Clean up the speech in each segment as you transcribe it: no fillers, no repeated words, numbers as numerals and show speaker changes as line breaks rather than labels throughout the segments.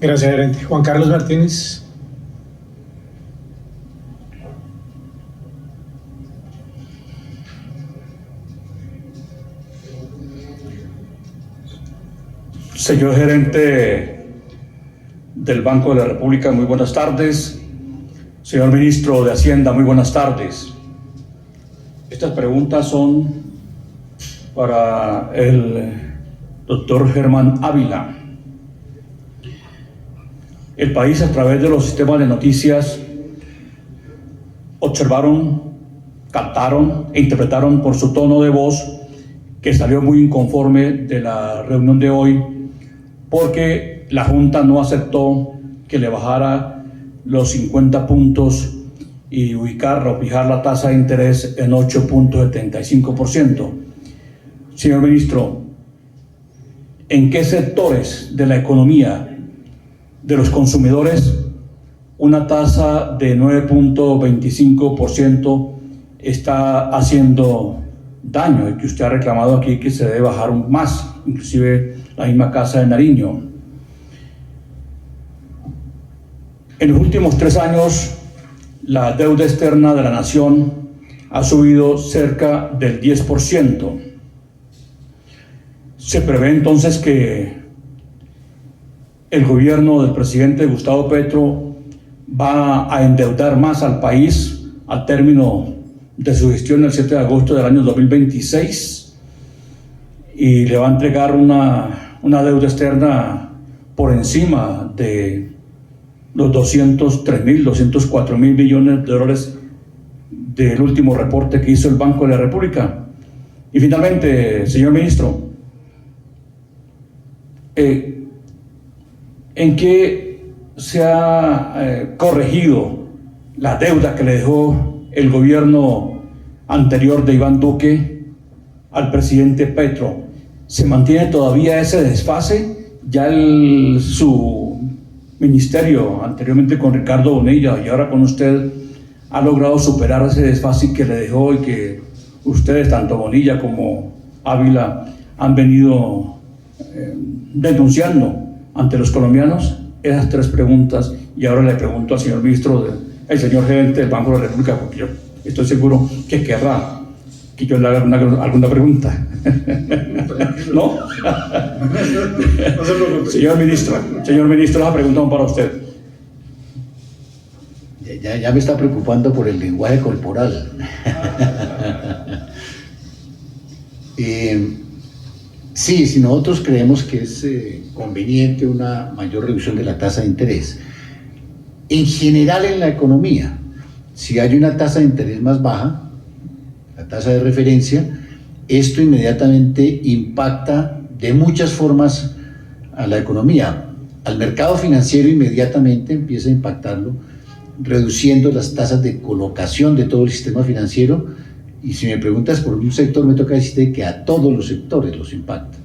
Gracias, gerente. Juan Carlos Martínez.
Señor gerente del Banco de la República, muy buenas tardes. Señor ministro de Hacienda, muy buenas tardes. Estas preguntas son para el doctor Germán Ávila. El país, a través de los sistemas de noticias, observaron, captaron e interpretaron por su tono de voz que salió muy inconforme de la reunión de hoy porque la Junta no aceptó que le bajara los 50 puntos y ubicar o fijar la tasa de interés en 8.75%. Señor ministro, ¿en qué sectores de la economía de los consumidores una tasa de 9.25% está haciendo daño y que usted ha reclamado aquí que se debe bajar más, inclusive la misma Casa de Nariño? En los últimos 3 años, la deuda externa de la nación ha subido cerca del 10%. Se prevé entonces que el gobierno del presidente Gustavo Petro va a endeudar más al país al término de su gestión el 7 de agosto del año 2026 y le va a entregar una deuda externa por encima de los 203.000, 204.000 millones de dólares del último reporte que hizo el Banco de la República. Y finalmente, señor ministro, ¿en qué se ha corregido la deuda que le dejó el gobierno anterior de Iván Duque al presidente Petro? ¿Se mantiene todavía ese desfase? Ya su ministerio, anteriormente con Ricardo Bonilla y ahora con usted, ha logrado superar ese desfase que le dejó y que ustedes, tanto Bonilla como Ávila, han venido denunciando ante los colombianos. Esas 3 preguntas, y ahora le pregunto al señor ministro, el señor gerente del Banco de la República, porque yo estoy seguro que querrá que yo le haga alguna pregunta. ¿No? Señor ministro, la pregunta para usted.
Ya me está preocupando por el lenguaje corporal. Sí, si nosotros creemos que es conveniente una mayor reducción de la tasa de interés, en general en la economía, si hay una tasa de interés más baja, la tasa de referencia, esto inmediatamente impacta de muchas formas a la economía. Al mercado financiero inmediatamente empieza a impactarlo, reduciendo las tasas de colocación de todo el sistema financiero. Y si me preguntas por un sector, me toca decirte que a todos los sectores los impacta,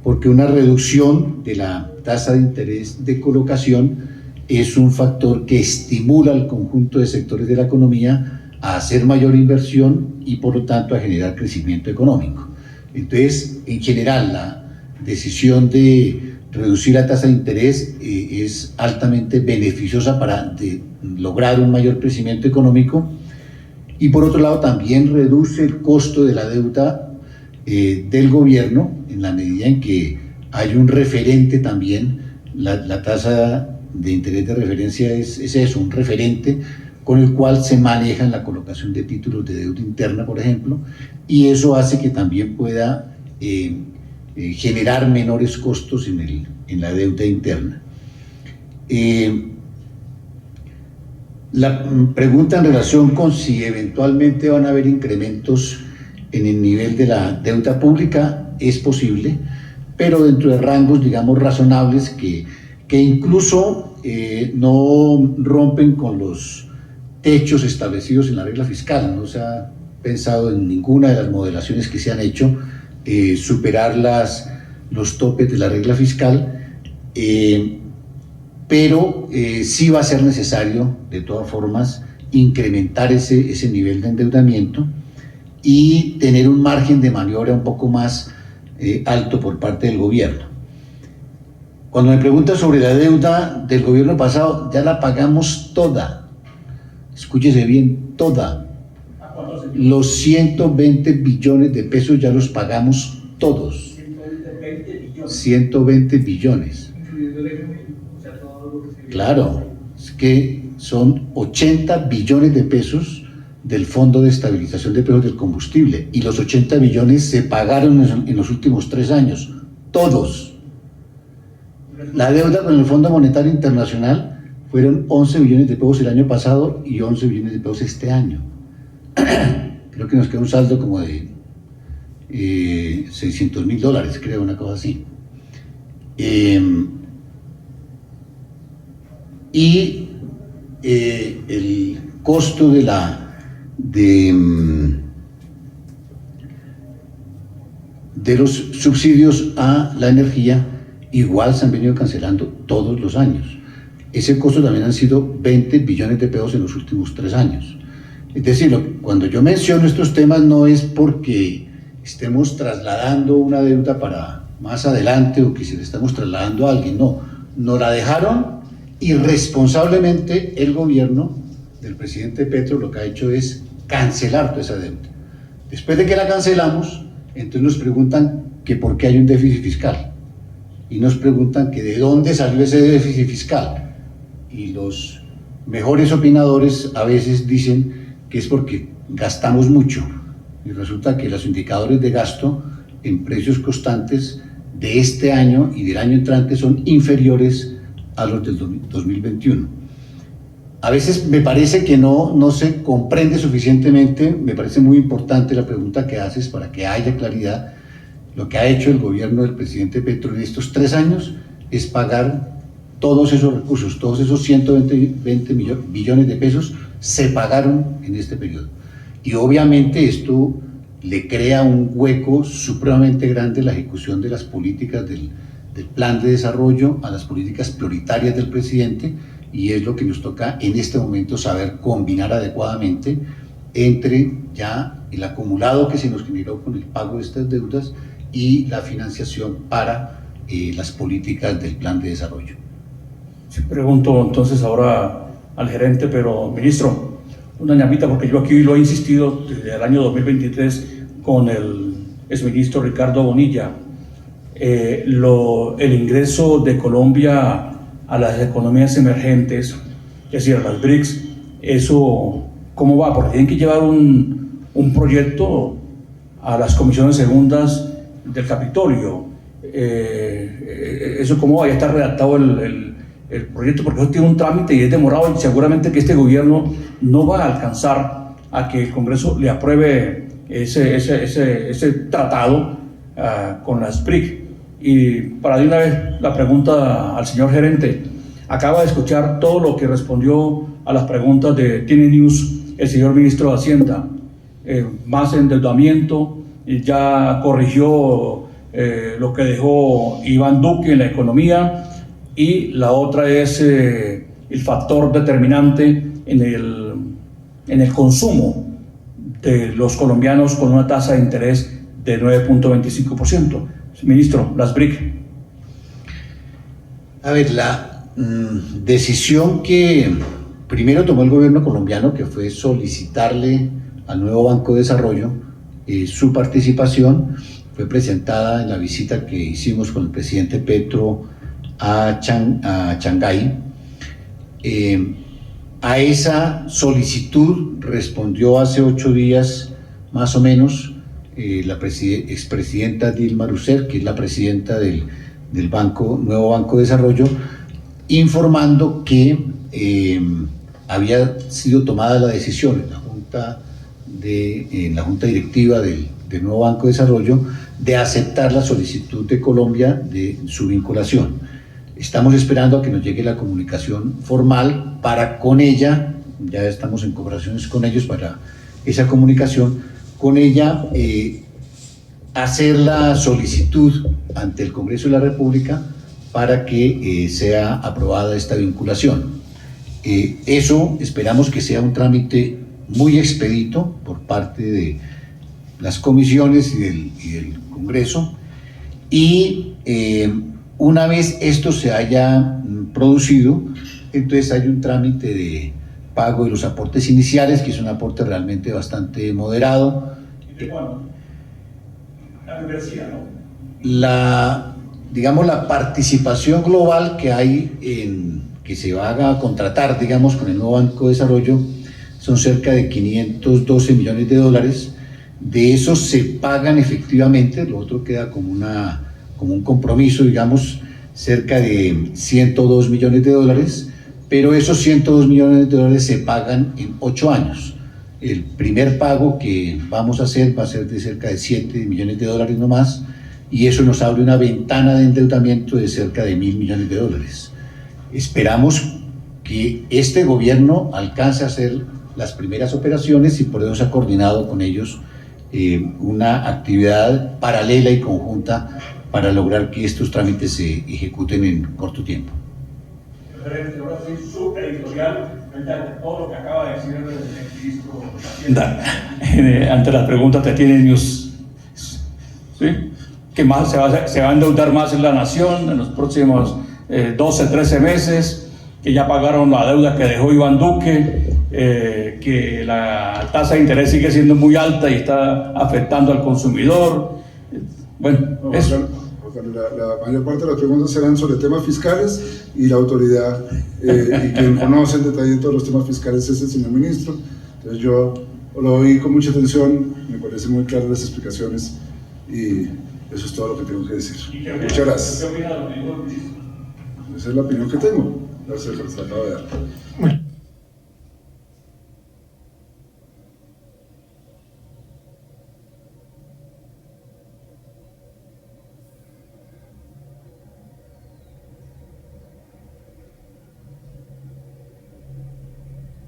porque una reducción de la tasa de interés de colocación es un factor que estimula al conjunto de sectores de la economía a hacer mayor inversión y por lo tanto a generar crecimiento económico. Entonces, en general, la decisión de reducir la tasa de interés es altamente beneficiosa para lograr un mayor crecimiento económico. Y por otro lado también reduce el costo de la deuda del gobierno en la medida en que hay un referente también. La tasa de interés de referencia es eso, un referente con el cual se maneja la colocación de títulos de deuda interna, por ejemplo, y eso hace que también pueda generar menores costos en la deuda interna. La pregunta en relación con si eventualmente van a haber incrementos en el nivel de la deuda pública es posible, pero dentro de rangos, digamos, razonables que incluso no rompen con los techos establecidos en la regla fiscal. No se ha pensado en ninguna de las modelaciones que se han hecho superar los topes de la regla fiscal, pero sí va a ser necesario, de todas formas, incrementar ese nivel de endeudamiento y tener un margen de maniobra un poco más alto por parte del gobierno. Cuando me pregunta sobre la deuda del gobierno pasado, ya la pagamos toda. Escúchese bien, toda. Los 120 billones de pesos ya los pagamos todos. 120 billones. Claro, es que son 80 billones de pesos del Fondo de Estabilización de Precios del Combustible, y los 80 billones se pagaron en los últimos 3 años, todos. La deuda con el Fondo Monetario Internacional fueron 11 billones de pesos el año pasado y 11 billones de pesos este año. Creo que nos queda un saldo como de $600.000, creo, una cosa así. El costo de los subsidios a la energía igual se han venido cancelando todos los años. Ese costo también han sido 20 billones de pesos en los últimos 3 años. Es decir, cuando yo menciono estos temas no es porque estemos trasladando una deuda para más adelante o que se le estamos trasladando a alguien, no. Nos la dejaron irresponsablemente el gobierno del presidente Petro. Lo que ha hecho es cancelar toda esa deuda. Después de que la cancelamos, entonces nos preguntan que por qué hay un déficit fiscal. Y nos preguntan que de dónde salió ese déficit fiscal. Y los mejores opinadores a veces dicen que es porque gastamos mucho. Y resulta que los indicadores de gasto en precios constantes de este año y del año entrante son inferiores a los del 2021. A veces me parece que no se comprende suficientemente. Me parece muy importante la pregunta que haces para que haya claridad. Lo que ha hecho el gobierno del presidente Petro en estos 3 años es pagar todos esos recursos, todos esos 120 billones de pesos se pagaron en este periodo. Y obviamente esto le crea un hueco supremamente grande en la ejecución de las políticas del plan de desarrollo, a las políticas prioritarias del presidente, y es lo que nos toca en este momento saber combinar adecuadamente entre ya el acumulado que se nos generó con el pago de estas deudas y la financiación para las políticas del plan de desarrollo.
Sí, pregunto entonces ahora al gerente, pero ministro, una ñapita, porque yo aquí lo he insistido desde el año 2023 con el exministro Ricardo Bonilla. El ingreso de Colombia a las economías emergentes, es decir, a las BRICS, ¿eso cómo va? Porque tienen que llevar un proyecto a las comisiones segundas del Capitolio. ¿Eso cómo va? Ya está redactado el proyecto, porque eso tiene un trámite y es demorado, y seguramente que este gobierno no va a alcanzar a que el Congreso le apruebe ese tratado con las BRIC. Y para de una vez la pregunta al señor gerente. Acaba de escuchar todo lo que respondió a las preguntas de TN News el señor ministro de Hacienda. Más endeudamiento, ya corrigió lo que dejó Iván Duque en la economía, y la otra es el factor determinante en el consumo de los colombianos con una tasa de interés de 9.25%. Ministro, las BRIC.
A ver, la decisión que primero tomó el gobierno colombiano, que fue solicitarle al nuevo Banco de Desarrollo su participación, fue presentada en la visita que hicimos con el presidente Petro a Shanghái. A esa solicitud respondió hace 8 días más o menos la expresidenta Dilma Rousseff, que es la presidenta del nuevo Banco de Desarrollo, informando que había sido tomada la decisión en la junta directiva del nuevo Banco de Desarrollo de aceptar la solicitud de Colombia de su vinculación. Estamos esperando a que nos llegue la comunicación formal para con ella, ya estamos en conversaciones con ellos para esa comunicación, con ella hacer la solicitud ante el Congreso de la República para que sea aprobada esta vinculación. Eso esperamos que sea un trámite muy expedito por parte de las comisiones y del Congreso, y Una vez esto se haya producido, entonces hay un trámite de pago de los aportes iniciales, que es un aporte realmente bastante moderado.
¿De cuándo? La universidad, ¿no?
Digamos, la participación global que hay que se va a contratar, digamos, con el nuevo Banco de Desarrollo, son cerca de 512 millones de dólares. De esos se pagan efectivamente, lo otro queda como un compromiso, digamos, cerca de 102 millones de dólares, pero esos 102 millones de dólares se pagan en 8 años. El primer pago que vamos a hacer va a ser de cerca de 7 millones de dólares nomás, y eso nos abre una ventana de endeudamiento de cerca de 1.000 millones de dólares. Esperamos que este gobierno alcance a hacer las primeras operaciones y por eso se ha coordinado con ellos una actividad paralela y conjunta para lograr que estos trámites se ejecuten en corto tiempo.
Ahora soy subeditorial frente a todo lo que acaba de decir el ministro de Hacienda. Ante las preguntas que tiene News, ¿sí? ¿Qué más se va a endeudar más en la nación en los próximos 12, 13 meses? Que ya pagaron la deuda que dejó Iván Duque, que la tasa de interés sigue siendo muy alta y está afectando al consumidor. Bueno, eso.
La mayor parte de las preguntas serán sobre temas fiscales y la autoridad y quien conoce en detalle todos los temas fiscales es el señor ministro. Entonces yo lo oí con mucha atención, me parece muy claras las explicaciones y eso es todo lo que tengo que decir. Muchas gracias.
¿Qué opina de lo que dijo el ministro?
Esa es la opinión que tengo, la se acabo de dar.
Bueno.